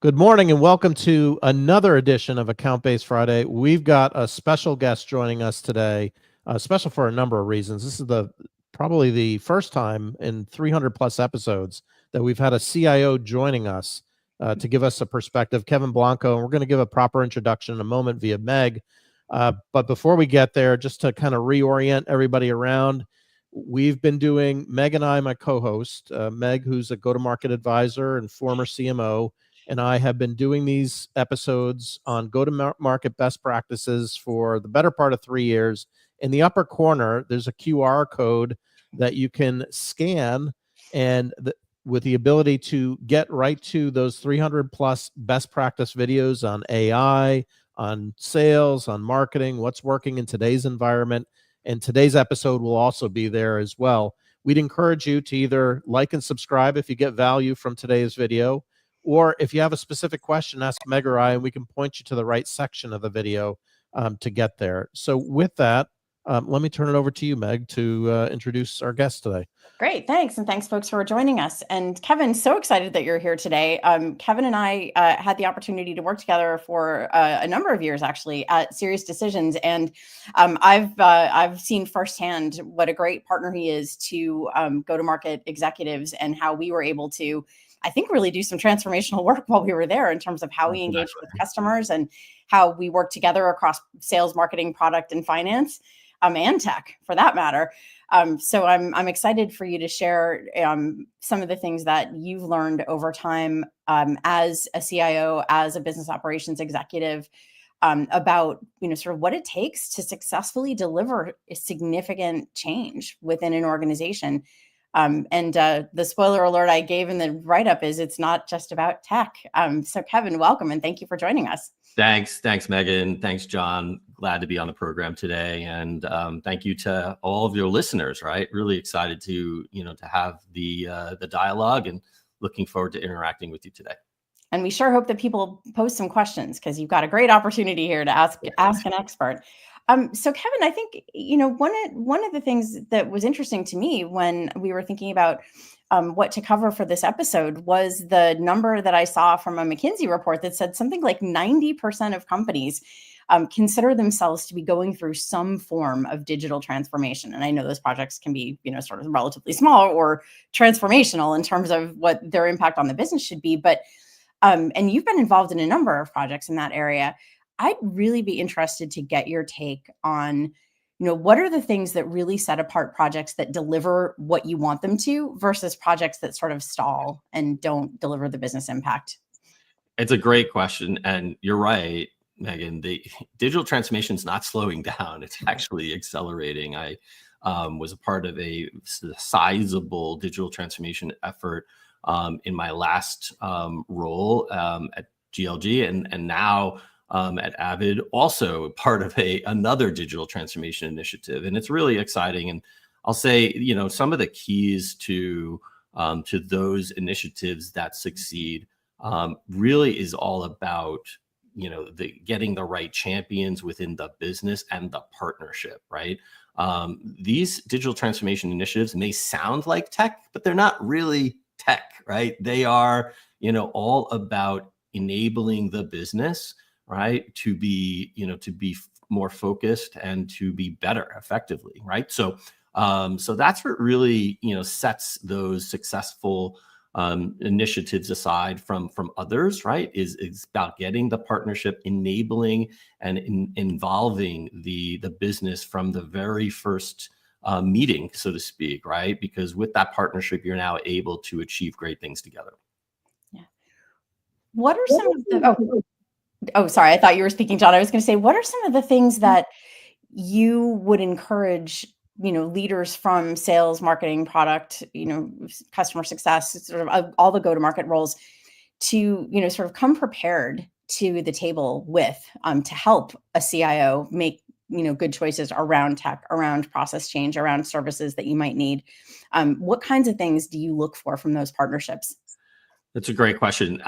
Good morning and welcome to another edition of Account-Based Friday. We've got a special guest joining us today, special for a number of reasons. This is probably the first time in 300 plus episodes that we've had a CIO joining us to give us a perspective, Kevin Blanco, and we're going to give a proper introduction in a moment via Meg. But before we get there, just to kind of reorient everybody around, we've been doing, Meg and I, my co-host, Meg, who's a go-to-market advisor and former CMO, and I have been doing these episodes on go-to-market best practices for the better part of 3 years. In the upper corner, there's a QR code that you can scan, and with the ability to get right to those 300 plus best practice videos on AI, on sales, on marketing, what's working in today's environment. And today's episode will also be there as well. We'd encourage you to either like and subscribe if you get value from today's video, or if you have a specific question, ask Meg or I, and we can point you to the right section of the video to get there. So with that, let me turn it over to you, Meg, to introduce our guest today. Great, thanks. And thanks, folks, for joining us. And Kevin, so excited that you're here today. Kevin and I had the opportunity to work together for a number of years, actually, at Serious Decisions. And I've seen firsthand what a great partner he is to go-to-market executives and how we were able to, I think, really do some transformational work while we were there in terms of how we engaged with customers and how we work together across sales, marketing, product, and finance, and tech, for that matter. So I'm excited for you to share some of the things that you've learned over time as a CIO, as a business operations executive, about sort of what it takes to successfully deliver a significant change within an organization. And the spoiler alert I gave in the write-up is it's not just about tech. So Kevin, welcome, and thank you for joining us. Thanks, Megan. Thanks, John. Glad to be on the program today, and thank you to all of your listeners. Right, really excited to have the dialogue, and looking forward to interacting with you today. And we sure hope that people post some questions, because you've got a great opportunity here to ask an expert. So Kevin, I think one of the things that was interesting to me when we were thinking about what to cover for this episode was the number that I saw from a McKinsey report that said something like 90% of companies consider themselves to be going through some form of digital transformation. And I know those projects can be, sort of relatively small or transformational in terms of what their impact on the business should be. But and you've been involved in a number of projects in that area. I'd really be interested to get your take on, what are the things that really set apart projects that deliver what you want them to versus projects that sort of stall and don't deliver the business impact? It's a great question. And you're right, Megan, the digital transformation is not slowing down. It's actually accelerating. I was a part of a sizable digital transformation effort in my last role at GLG, and now at Avid, also part of another digital transformation initiative. And it's really exciting. And I'll say, some of the keys to those initiatives that succeed really is all about, getting the right champions within the business and the partnership, right? These digital transformation initiatives may sound like tech, but they're not really tech, right? They are, all about enabling the business, right, to be more focused and to be better effectively, right? So that's what really sets those successful initiatives aside from others, right? Is about getting the partnership, enabling and involving the business from the very first meeting, so to speak, right? Because with that partnership, you're now able to achieve great things together. Yeah. What are some of the Oh, sorry. I thought you were speaking, John. I was going to say, what are some of the things that you would encourage, leaders from sales, marketing, product, customer success, sort of all the go-to-market roles to, sort of come prepared to the table with to help a CIO make, good choices around tech, around process change, around services that you might need? What kinds of things do you look for from those partnerships? That's a great question.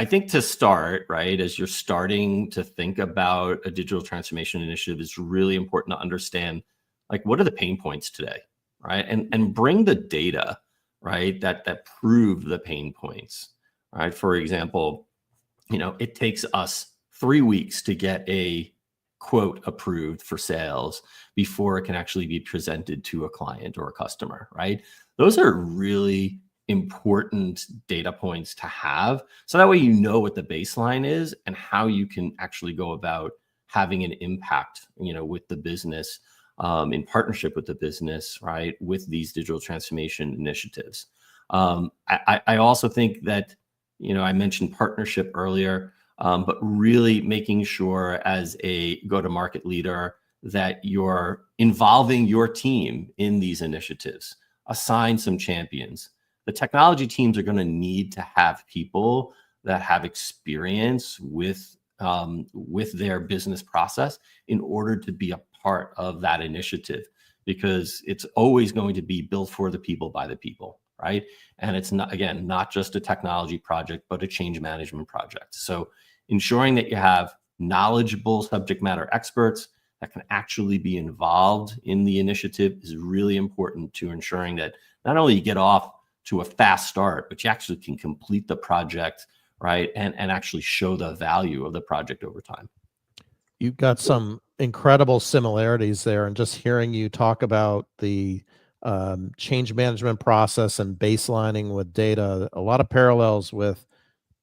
I think to start, right, as you're starting to think about a digital transformation initiative, it's really important to understand, like, what are the pain points today, right? And bring the data, right, that prove the pain points, right? For example, it takes us 3 weeks to get a quote approved for sales before it can actually be presented to a client or a customer, right? Those are really important data points to have. So that way you know what the baseline is and how you can actually go about having an impact, with the business, in partnership with the business, right? With these digital transformation initiatives. I also think that, I mentioned partnership earlier, but really making sure as a go-to-market leader that you're involving your team in these initiatives. Assign some champions. The technology teams are going to need to have people that have experience with their business process in order to be a part of that initiative, because it's always going to be built for the people by the people, right? And it's not, again, not just a technology project, but a change management project. So ensuring that you have knowledgeable subject matter experts that can actually be involved in the initiative is really important to ensuring that not only you get off to a fast start, but you actually can complete the project, right? And actually show the value of the project over time. You've got some incredible similarities there. And just hearing you talk about the change management process and baselining with data, a lot of parallels with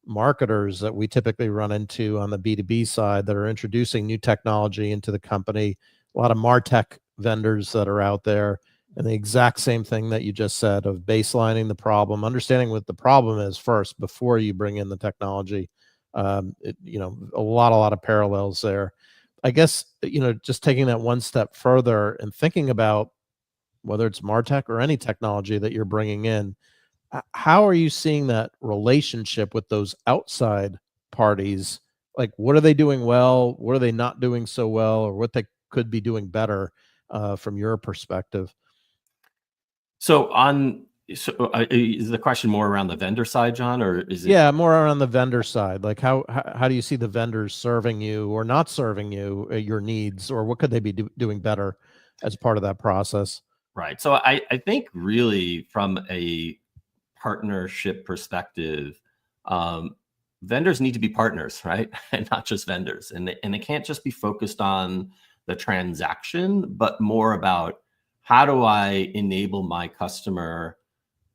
marketers that we typically run into on the B2B side that are introducing new technology into the company, a lot of MarTech vendors that are out there, and the exact same thing that you just said of baselining the problem, understanding what the problem is first before you bring in the technology. A lot of parallels there. I guess, just taking that one step further and thinking about whether it's MarTech or any technology that you're bringing in, how are you seeing that relationship with those outside parties? Like, what are they doing well? What are they not doing so well, or what they could be doing better from your perspective? So is the question more around the vendor side, John, or is it? Yeah, more around the vendor side. Like, how do you see the vendors serving you or not serving you, your needs, or what could they be doing better as part of that process? Right. So I think really from a partnership perspective, vendors need to be partners, right? And not just vendors. And they can't just be focused on the transaction, but more about how do I enable my customer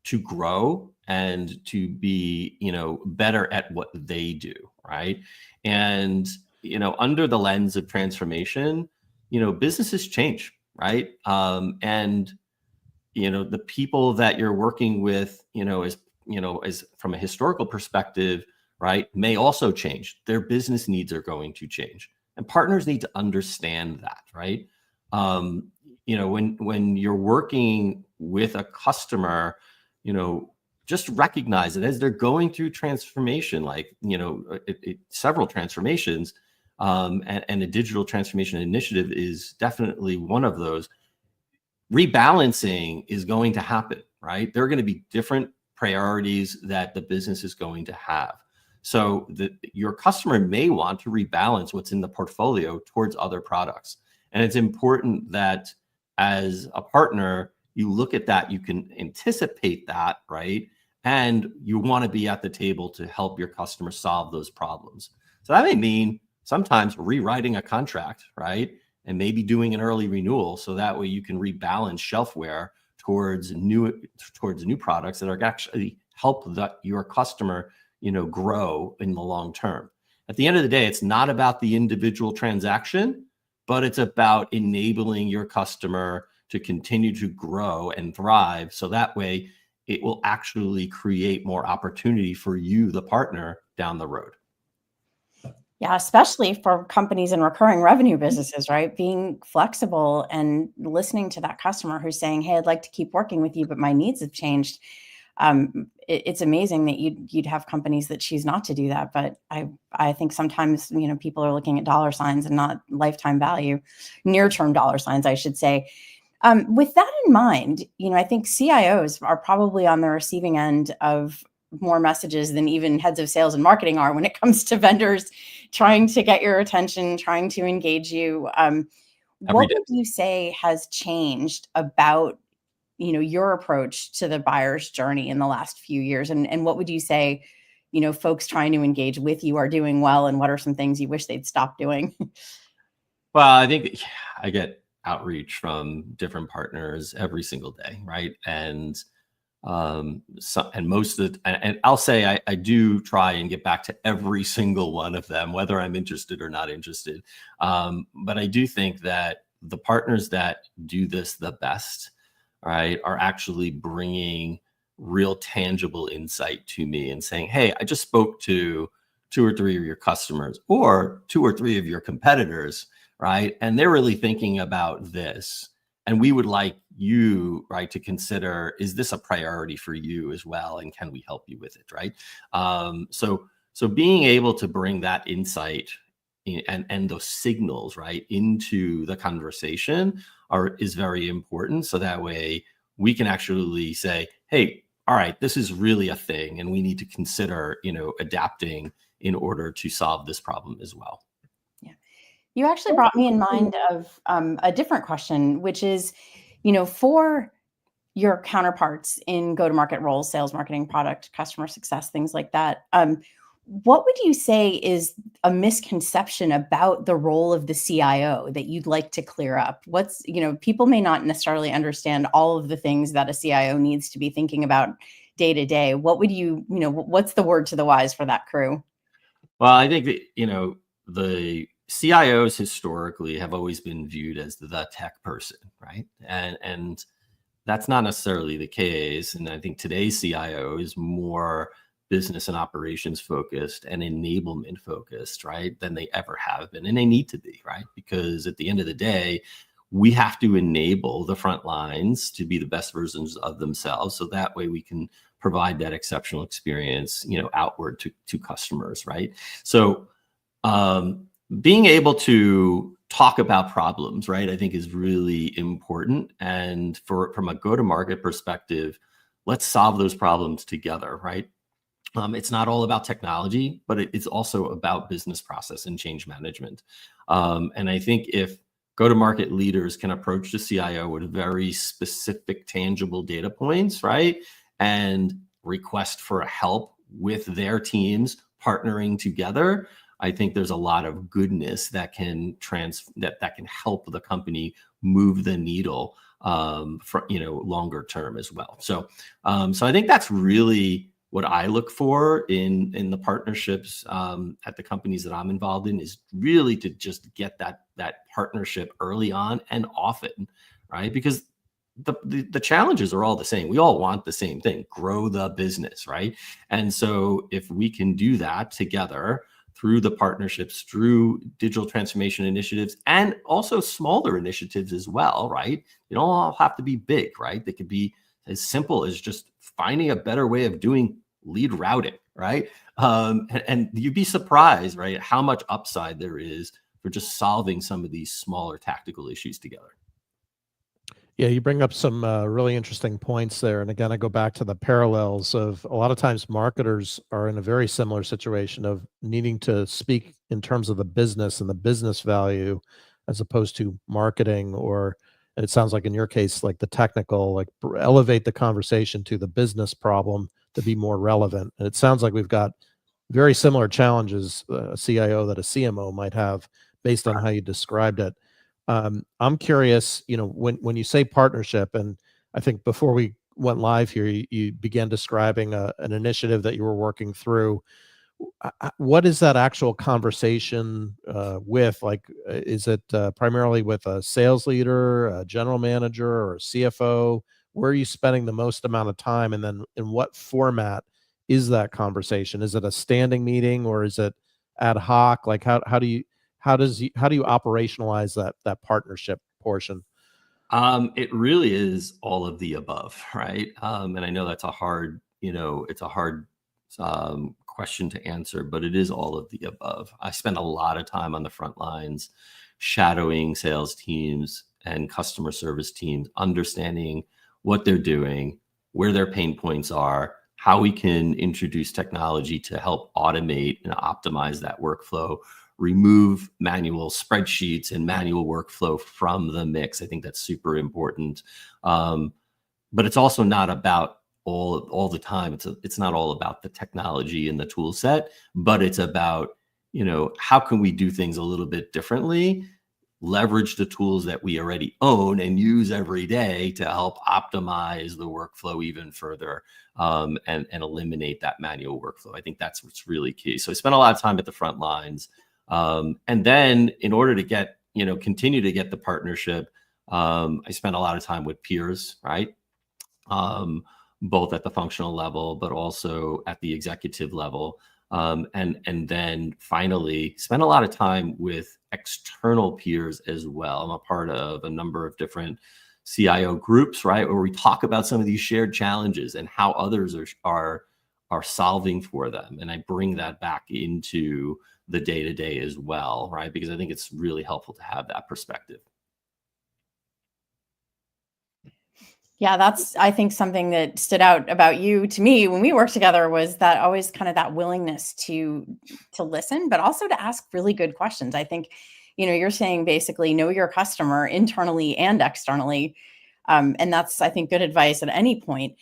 to grow and to be, better at what they do, right? And, under the lens of transformation, businesses change, right? And the people that you're working with, as from a historical perspective, right, may also change. Their business needs are going to change, and partners need to understand that, right? When you're working with a customer, just recognize that as they're going through transformation, like several transformations, and a digital transformation initiative is definitely one of those. Rebalancing is going to happen, right? There are going to be different priorities that the business is going to have. So your customer may want to rebalance what's in the portfolio towards other products. And it's important that as a partner, you look at that, you can anticipate that, right? And you want to be at the table to help your customer solve those problems. So that may mean sometimes rewriting a contract, right? And maybe doing an early renewal, so that way you can rebalance shelfware towards new products that are actually help your customer, grow in the long term. At the end of the day, it's not about the individual transaction, but it's about enabling your customer to continue to grow and thrive. So that way it will actually create more opportunity for you, the partner, down the road. Yeah, especially for companies in recurring revenue businesses, right? Being flexible and listening to that customer who's saying, "Hey, I'd like to keep working with you, but my needs have changed." It's amazing that you'd have companies that choose not to do that, but I think sometimes people are looking at dollar signs and not lifetime value, near-term dollar signs, I should say. With that in mind, I think CIOs are probably on the receiving end of more messages than even heads of sales and marketing are when it comes to vendors trying to get your attention, trying to engage you. What would you say has changed about your approach to the buyer's journey in the last few years, and what would you say folks trying to engage with you are doing well, and what are some things you wish they'd stop doing? Well, I think I get outreach from different partners every single day, right? And most of the, and I'll say I do try and get back to every single one of them, whether I'm interested or not interested. But I do think that the partners that do this the best, right, are actually bringing real tangible insight to me and saying, hey, I just spoke to 2 or 3 of your customers or 2 or 3 of your competitors, right? And they're really thinking about this. And we would like you, right, to consider, is this a priority for you as well? And can we help you with it, right? So being able to bring that insight and those signals, right, into the conversation is very important. So that way we can actually say, hey, all right, this is really a thing, and we need to consider, adapting in order to solve this problem as well. Yeah. You actually brought me in mind of a different question, which is, for your counterparts in go-to-market roles, sales, marketing, product, customer success, things like that. What would you say is a misconception about the role of the CIO that you'd like to clear up? People may not necessarily understand all of the things that a CIO needs to be thinking about day to day. What's the word to the wise for that crew? Well, I think that, the CIOs historically have always been viewed as the tech person, right? And that's not necessarily the case. And I think today's CIO is more business and operations focused and enablement focused, right, than they ever have been. And they need to be, right? Because at the end of the day, we have to enable the front lines to be the best versions of themselves. So that way we can provide that exceptional experience, outward to customers, right? So being able to talk about problems, right, I think is really important. And from a go-to-market perspective, let's solve those problems together, right? It's not all about technology, but it's also about business process and change management. And I think if go-to-market leaders can approach the CIO with very specific, tangible data points, right, and request for help with their teams partnering together, I think there's a lot of goodness that can that can help the company move the needle for longer term as well. So I think that's really what I look for in the partnerships at the companies that I'm involved in, is really to just get that partnership early on and often, right? Because the challenges are all the same. We all want the same thing: grow the business, right? And so if we can do that together through the partnerships, through digital transformation initiatives, and also smaller initiatives as well, right? They don't all have to be big, right? They could be as simple as just finding a better way of doing lead routing, right? And you'd be surprised, right, how much upside there is for just solving some of these smaller tactical issues together. Yeah, you bring up some really interesting points there. And again, I go back to the parallels of a lot of times marketers are in a very similar situation of needing to speak in terms of the business and the business value, as opposed to marketing, or, and it sounds like in your case, like the technical, like elevate the conversation to the business problem to be more relevant. And it sounds like we've got very similar challenges, a CIO that a CMO might have, based on how you described it. I'm curious, when you say partnership, and I think before we went live here, you began describing an initiative that you were working through. What is that actual conversation with? Like, is it primarily with a sales leader, a general manager, or a CFO? Where are you spending the most amount of time? And then in what format is that conversation? Is it a standing meeting, or is it ad hoc? Like, how do you operationalize that partnership portion? It really is all of the above, right? And I know that's a hard question to answer, but it is all of the above. I spend a lot of time on the front lines, shadowing sales teams and customer service teams, understanding what they're doing, where their pain points are, how we can introduce technology to help automate and optimize that workflow, remove manual spreadsheets and manual workflow from the mix. I think that's super important. But it's also not about all the time. It's not all about the technology and the tool set, but it's about, how can we do things a little bit differently, leverage the tools that we already own and use every day to help optimize the workflow even further, and eliminate that manual workflow. I think that's what's really key. So I spent a lot of time at the front lines. And then in order to get, continue to get the partnership, I spent a lot of time with peers, right? Both at the functional level, but also at the executive level. And then finally spend a lot of time with external peers as well. I'm a part of a number of different CIO groups, right, where we talk about some of these shared challenges and how others are solving for them. And I bring that back into the day-to-day as well, right? Because I think it's really helpful to have that perspective. Yeah, that's, I think, something that stood out about you to me when we worked together was that always kind of that willingness to listen, but also to ask really good questions. I think, you're saying basically know your customer internally and externally. And that's, I think, good advice at any point.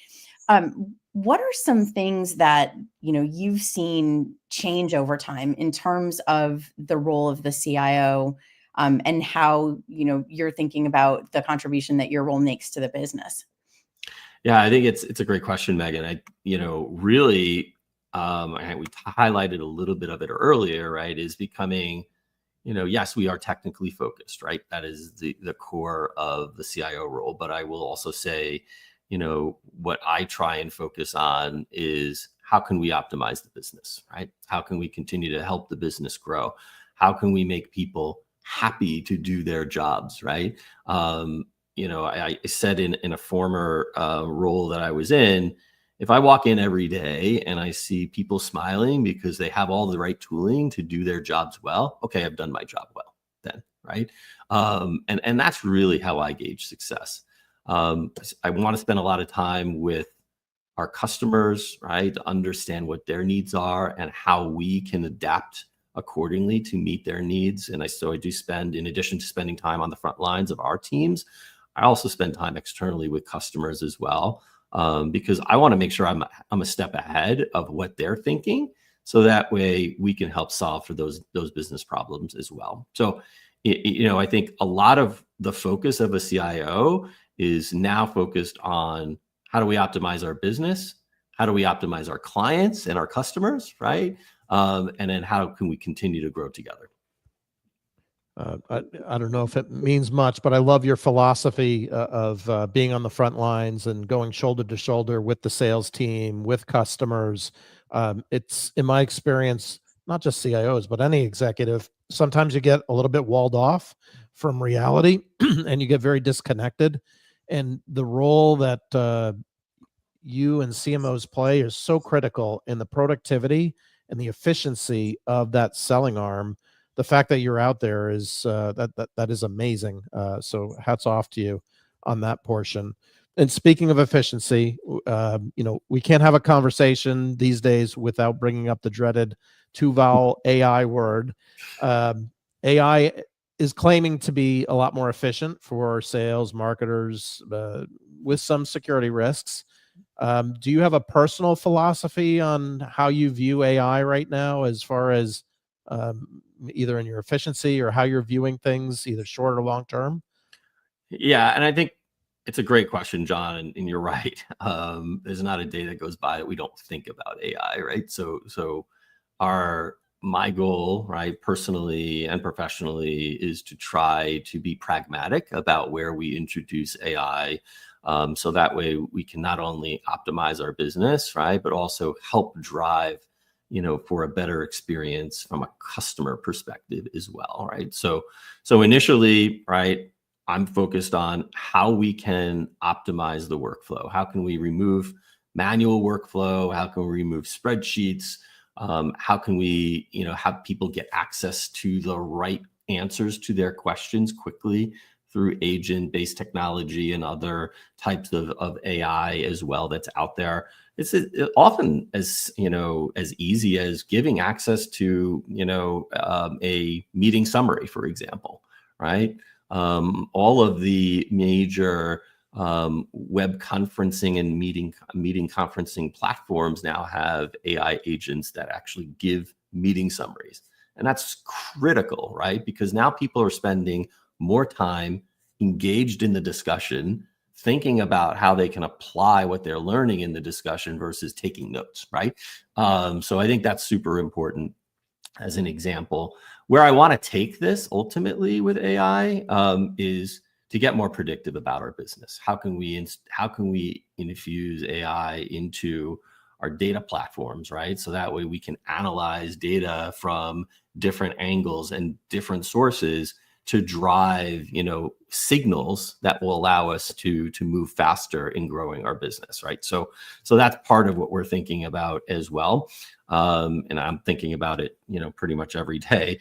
What are some things that, you've seen change over time in terms of the role of the CIO, and how, you're thinking about the contribution that your role makes to the business? Yeah, I think it's a great question, Megan. Really, we highlighted a little bit of it earlier, right? Is becoming, yes, we are technically focused, right? That is the core of the CIO role. But I will also say, what I try and focus on is how can we optimize the business, right? How can we continue to help the business grow? How can we make people happy to do their jobs, right? I said in a former role that I was in, if I walk in every day and I see people smiling because they have all the right tooling to do their jobs well, okay, I've done my job well then, right? And that's really how I gauge success. I want to spend a lot of time with our customers, right, to understand what their needs are and how we can adapt accordingly to meet their needs. And I do spend, in addition to spending time on the front lines of our teams, I also spend time externally with customers as well, because I want to make sure I'm a step ahead of what they're thinking, so that way we can help solve for those business problems as well. So, I think a lot of the focus of a CIO is now focused on how do we optimize our business, how do we optimize our clients and our customers, right? And then how can we continue to grow together? I don't know if it means much, but I love your philosophy of being on the front lines and going shoulder to shoulder with the sales team, with customers. It's, in my experience, not just CIOs, but any executive, sometimes you get a little bit walled off from reality and you get very disconnected. And the role that you and CMOs play is so critical in the productivity and the efficiency of that selling arm. The fact that you're out there is that is amazing. So hats off to you on that portion. And speaking of efficiency, we can't have a conversation these days without bringing up the dreaded two-vowel AI word. AI is claiming to be a lot more efficient for sales, marketers, with some security risks. Do you have a personal philosophy on how you view AI right now, as far as either in your efficiency or how you're viewing things, either short or long term? Yeah, and I think it's a great question, John, and you're right. There's not a day that goes by that we don't think about AI, right? So my goal, right, personally and professionally, is to try to be pragmatic about where we introduce AI, so that way we can not only optimize our business, right, but also help drive, for a better experience from a customer perspective as well, right? So initially, right, I'm focused on how we can optimize the workflow. How can we remove manual workflow? How can we remove spreadsheets? How can we, have people get access to the right answers to their questions quickly through agent-based technology and other types of AI as well that's out there? It's often as easy as giving access to a meeting summary, for example, right? All of the major web conferencing and meeting conferencing platforms now have AI agents that actually give meeting summaries. And that's critical, right? Because now people are spending more time engaged in the discussion, thinking about how they can apply what they're learning in the discussion versus taking notes, right? So I think that's super important as an example. Where I want to take this ultimately with AI is to get more predictive about our business. How can we infuse AI into our data platforms, right? So that way we can analyze data from different angles and different sources to drive, signals that will allow us to move faster in growing our business, right? So that's part of what we're thinking about as well. And I'm thinking about it, pretty much every day,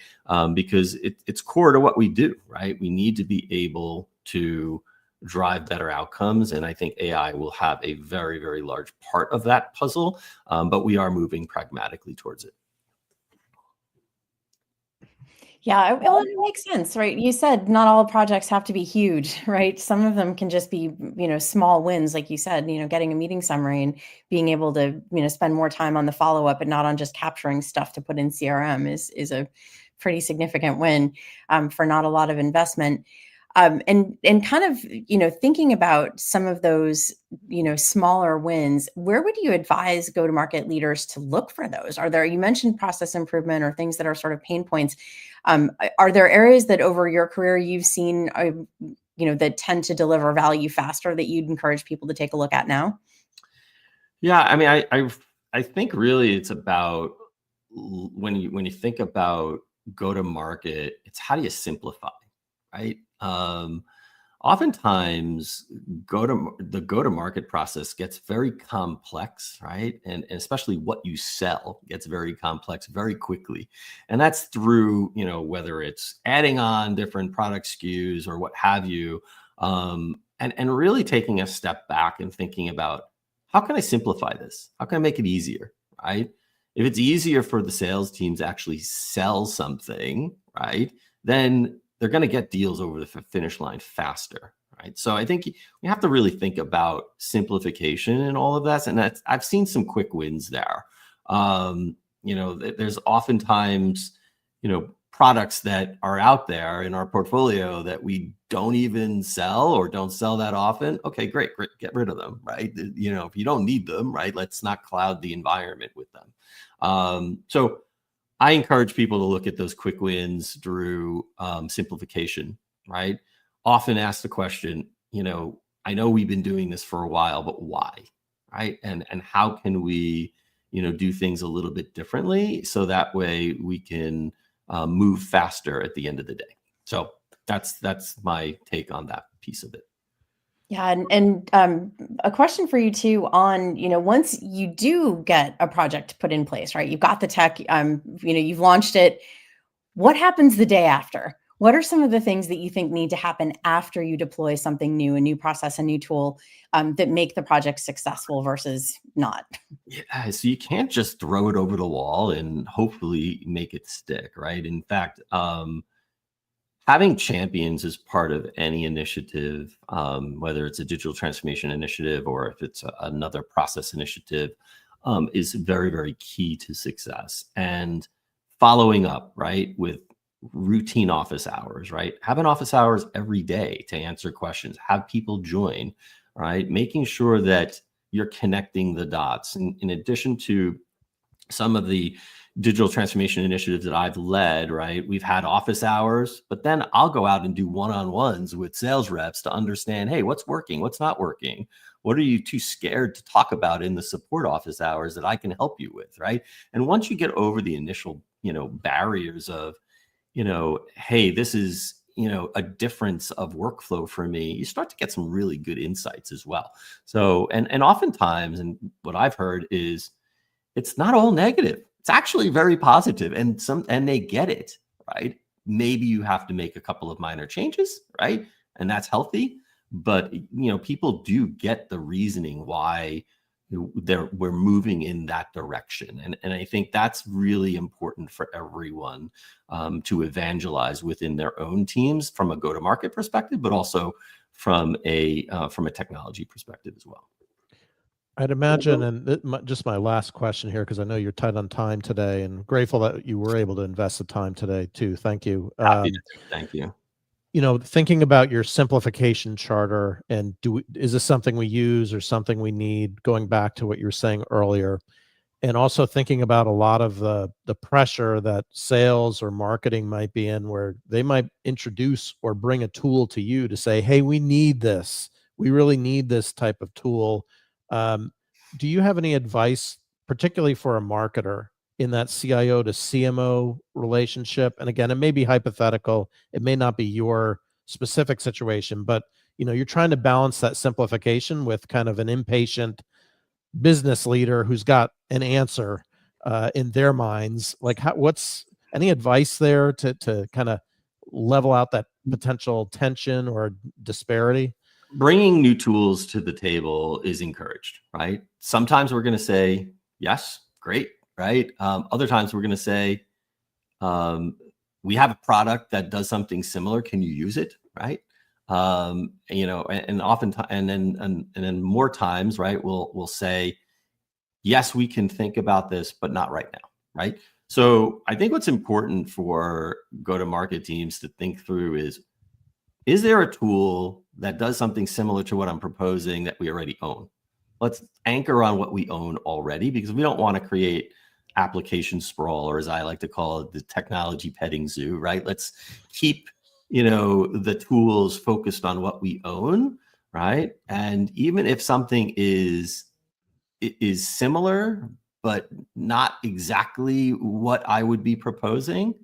because it's core to what we do, right? We need to be able to drive better outcomes. And I think AI will have a very, very large part of that puzzle, but we are moving pragmatically towards it. Yeah, well, it makes sense, right? You said not all projects have to be huge, right? Some of them can just be, small wins, like you said, getting a meeting summary and being able to, spend more time on the follow-up and not on just capturing stuff to put in CRM is a pretty significant win for not a lot of investment. And kind of, thinking about some of those, smaller wins, where would you advise go-to-market leaders to look for those? You mentioned process improvement or things that are sort of pain points. Are there areas that over your career you've seen, that tend to deliver value faster that you'd encourage people to take a look at now? Yeah, I mean, I think really it's about when you think about go-to-market, it's how do you simplify, right? Oftentimes the go-to-market process gets very complex, right? And especially what you sell gets very complex very quickly. And that's through, whether it's adding on different product SKUs or what have you, and really taking a step back and thinking about how can I simplify this? How can I make it easier, right? If it's easier for the sales teams to actually sell something, right, then they're going to get deals over the finish line faster, right? So I think we have to really think about simplification and all of that. And I've seen some quick wins there. There's oftentimes, products that are out there in our portfolio that we don't even sell or don't sell that often. Okay, great, get rid of them, right? If you don't need them, right, let's not cloud the environment with them. So I encourage people to look at those quick wins through simplification, right? Often ask the question, I know we've been doing this for a while, but why, right? And how can we, do things a little bit differently so that way we can move faster at the end of the day. So that's my take on that piece of it. Yeah, and a question for you too on, once you do get a project put in place, right? You've got the tech, you've launched it. What happens the day after? What are some of the things that you think need to happen after you deploy something new, a new process, a new tool that make the project successful versus not? Yeah, so you can't just throw it over the wall and hopefully make it stick, right? In fact, having champions as part of any initiative, whether it's a digital transformation initiative or if it's another process initiative, is very, very key to success. And following up, right, with routine office hours, right? Having office hours every day to answer questions, have people join, right? Making sure that you're connecting the dots. In addition to some of the digital transformation initiatives that I've led, right? We've had office hours, but then I'll go out and do one-on-ones with sales reps to understand, hey, what's working, what's not working? What are you too scared to talk about in the support office hours that I can help you with, right? And once you get over the initial, barriers of, hey, this is, a difference of workflow for me, you start to get some really good insights as well. So, and oftentimes, and what I've heard is it's not all negative. It's actually very positive, and they get it, right? Maybe you have to make a couple of minor changes, right? And that's healthy. But, people do get the reasoning why we're moving in that direction. And I think that's really important for everyone to evangelize within their own teams from a go-to-market perspective, but also from a technology perspective as well. I'd imagine, and just my last question here, because I know you're tight on time today, and grateful that you were able to invest the time today too. Thank you. Happy to. Thank you. Thinking about your simplification charter, and is this something we use or something we need, going back to what you were saying earlier, and also thinking about a lot of the pressure that sales or marketing might be in, where they might introduce or bring a tool to you to say, hey, we need this. We really need this type of tool. Do you have any advice, particularly for a marketer, in that CIO to CMO relationship? And again, it may be hypothetical. It may not be your specific situation, but you're trying to balance that simplification with kind of an impatient business leader who's got an answer in their minds. Like, what's any advice there to kind of level out that potential tension or disparity? Bringing new tools to the table is encouraged, right? Sometimes we're going to say, yes, great, right? Other times we're going to say, we have a product that does something similar. Can you use it, right? And oftentimes, and then more times, right? We'll say, yes, we can think about this, but not right now, right? So I think what's important for go-to-market teams to think through is there a tool that does something similar to what I'm proposing that we already own? Let's anchor on what we own already, because we don't want to create application sprawl, or as I like to call it, the technology petting zoo, right? Let's keep, the tools focused on what we own, right? And even if something is similar, but not exactly what I would be proposing,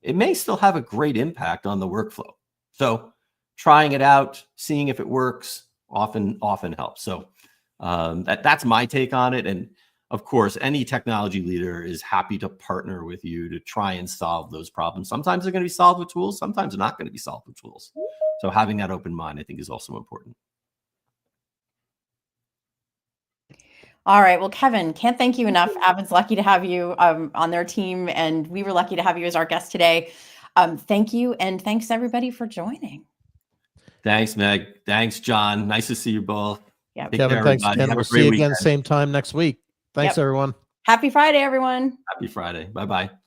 it may still have a great impact on the workflow. So trying it out, seeing if it works, often helps. So that's my take on it. And of course, any technology leader is happy to partner with you to try and solve those problems. Sometimes they're going to be solved with tools. Sometimes they're not going to be solved with tools. So having that open mind, I think, is also important. All right. Well, Kevin, can't thank you enough. Avid's lucky to have you on their team, and we were lucky to have you as our guest today. Thank you. And thanks everybody for joining. Thanks, Meg. Thanks, John. Nice to see you both. Yeah, Kevin, thanks again. We'll see you again same time next week. Thanks, everyone. Happy Friday, everyone. Happy Friday. Bye-bye.